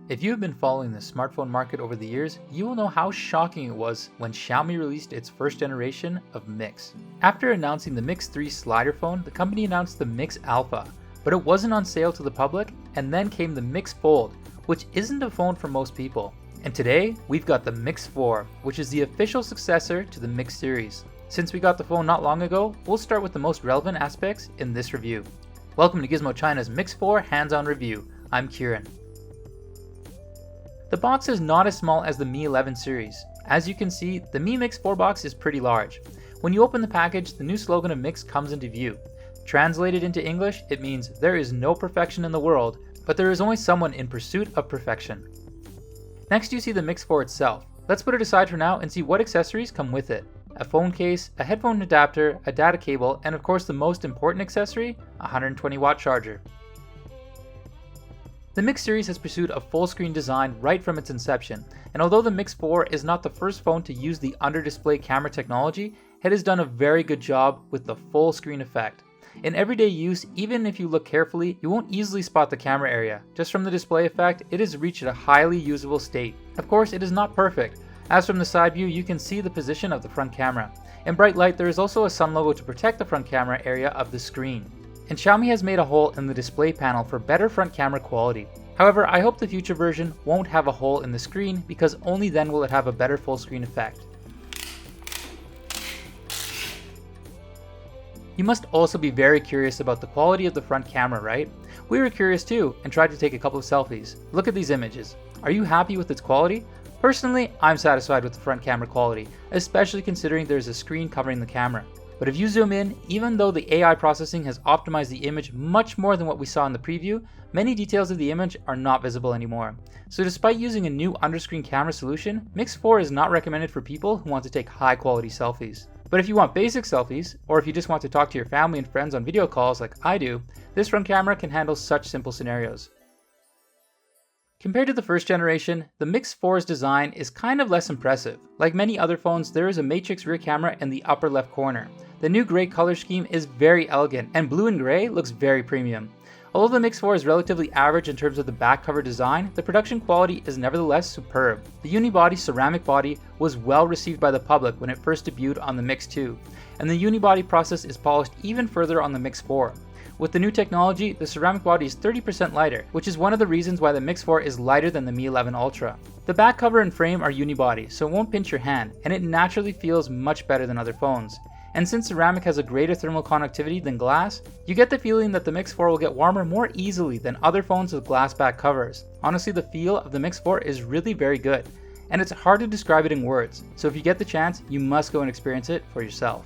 If you have been following the smartphone market over the years, you will know how shocking it was when Xiaomi released its first generation of Mix. After announcing the Mix 3 slider phone, the company announced the Mix Alpha, but it wasn't on sale to the public, and then came the Mix Fold, which isn't a phone for most people. And today, we've got the Mix 4, which is the official successor to the Mix series. Since we got the phone not long ago, we'll start with the most relevant aspects in this review. Welcome to Gizmochina's Mix 4 hands-on review. I'm Kieran. The box is not as small as the Mi 11 series. As you can see, the Mi Mix 4 box is pretty large. When you open the package, the new slogan of Mix comes into view. Translated into English, it means there is no perfection in the world, but there is only someone in pursuit of perfection. Next you see the Mix 4 itself. Let's put it aside for now and see what accessories come with it. A phone case, a headphone adapter, a data cable, and of course the most important accessory, a 120-watt charger. The Mix series has pursued a full-screen design right from its inception, and although the Mix 4 is not the first phone to use the under-display camera technology, it has done a very good job with the full-screen effect. In everyday use, even if you look carefully, you won't easily spot the camera area. Just from the display effect, it has reached a highly usable state. Of course, it is not perfect, as from the side view you can see the position of the front camera. In bright light, there is also a sun logo to protect the front camera area of the screen. And Xiaomi has made a hole in the display panel for better front camera quality. However, I hope the future version won't have a hole in the screen because only then will it have a better full screen effect. You must also be very curious about the quality of the front camera, right? We were curious too and tried to take a couple of selfies. Look at these images. Are you happy with its quality? Personally, I'm satisfied with the front camera quality, especially considering there's a screen covering the camera. But if you zoom in, even though the AI processing has optimized the image much more than what we saw in the preview, many details of the image are not visible anymore. So despite using a new underscreen camera solution, Mix 4 is not recommended for people who want to take high quality selfies. But if you want basic selfies, or if you just want to talk to your family and friends on video calls like I do, this front camera can handle such simple scenarios. Compared to the first generation, the Mix 4's design is kind of less impressive. Like many other phones, there is a matrix rear camera in the upper left corner. The new gray color scheme is very elegant, and blue and gray looks very premium. Although the Mix 4 is relatively average in terms of the back cover design, the production quality is nevertheless superb. The Unibody ceramic body was well received by the public when it first debuted on the Mix 2, and the Unibody process is polished even further on the Mix 4. With the new technology, the ceramic body is 30% lighter, which is one of the reasons why the Mix 4 is lighter than the Mi 11 Ultra. The back cover and frame are Unibody, so it won't pinch your hand, and it naturally feels much better than other phones. And since ceramic has a greater thermal conductivity than glass, you get the feeling that the Mix 4 will get warmer more easily than other phones with glass back covers. Honestly, the feel of the Mix 4 is really very good, and it's hard to describe it in words, so if you get the chance, you must go and experience it for yourself.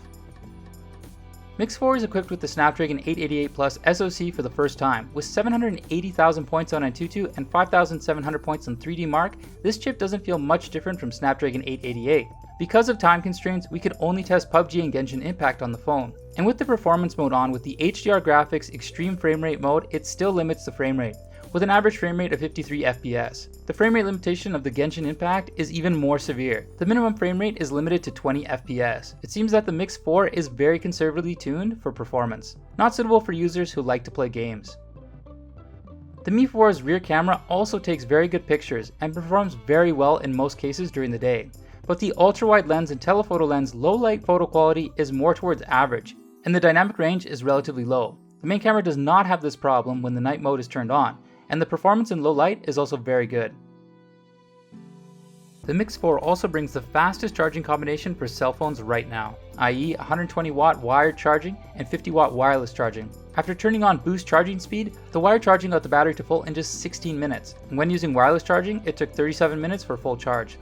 Mix 4 is equipped with the Snapdragon 888 Plus SoC for the first time. With 780,000 points on Antutu and 5,700 points on 3D Mark, this chip doesn't feel much different from Snapdragon 888. Because of time constraints, we could only test PUBG and Genshin Impact on the phone. And with the performance mode on with the HDR graphics extreme frame rate mode, it still limits the frame rate, with an average frame rate of 53 FPS. The frame rate limitation of the Genshin Impact is even more severe. The minimum frame rate is limited to 20 FPS. It seems that the Mix 4 is very conservatively tuned for performance, not suitable for users who like to play games. The Mi 4's rear camera also takes very good pictures and performs very well in most cases during the day. But the ultra-wide lens and telephoto lens low light photo quality is more towards average, and the dynamic range is relatively low. The main camera does not have this problem when the night mode is turned on, and the performance in low light is also very good. The Mix 4 also brings the fastest charging combination for cell phones right now, i.e. 120-watt wired charging and 50-watt wireless charging. After turning on boost charging speed, the wired charging got the battery to full in just 16 minutes, and when using wireless charging, it took 37 minutes for full charge.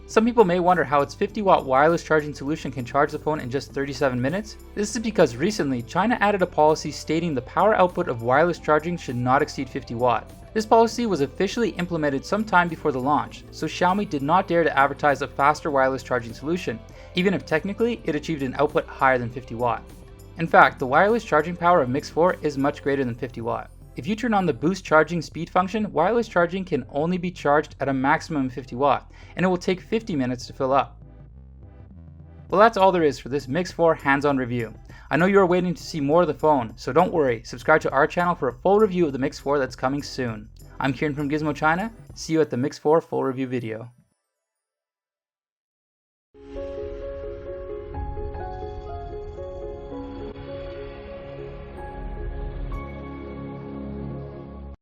Some people may wonder how its 50-watt wireless charging solution can charge the phone in just 37 minutes. This is because recently, China added a policy stating the power output of wireless charging should not exceed 50 watt. This policy was officially implemented sometime before the launch, so Xiaomi did not dare to advertise a faster wireless charging solution, even if technically it achieved an output higher than 50 watt. In fact, the wireless charging power of Mix 4 is much greater than 50 watt. If you turn on the boost charging speed function, wireless charging can only be charged at a maximum of 50 watt, and it will take 50 minutes to fill up. Well, that's all there is for this Mix 4 hands-on review. I know you are waiting to see more of the phone, so don't worry, subscribe to our channel for a full review of the Mix 4 that's coming soon. I'm Kieran from Gizmochina. See you at the Mix 4 full review video.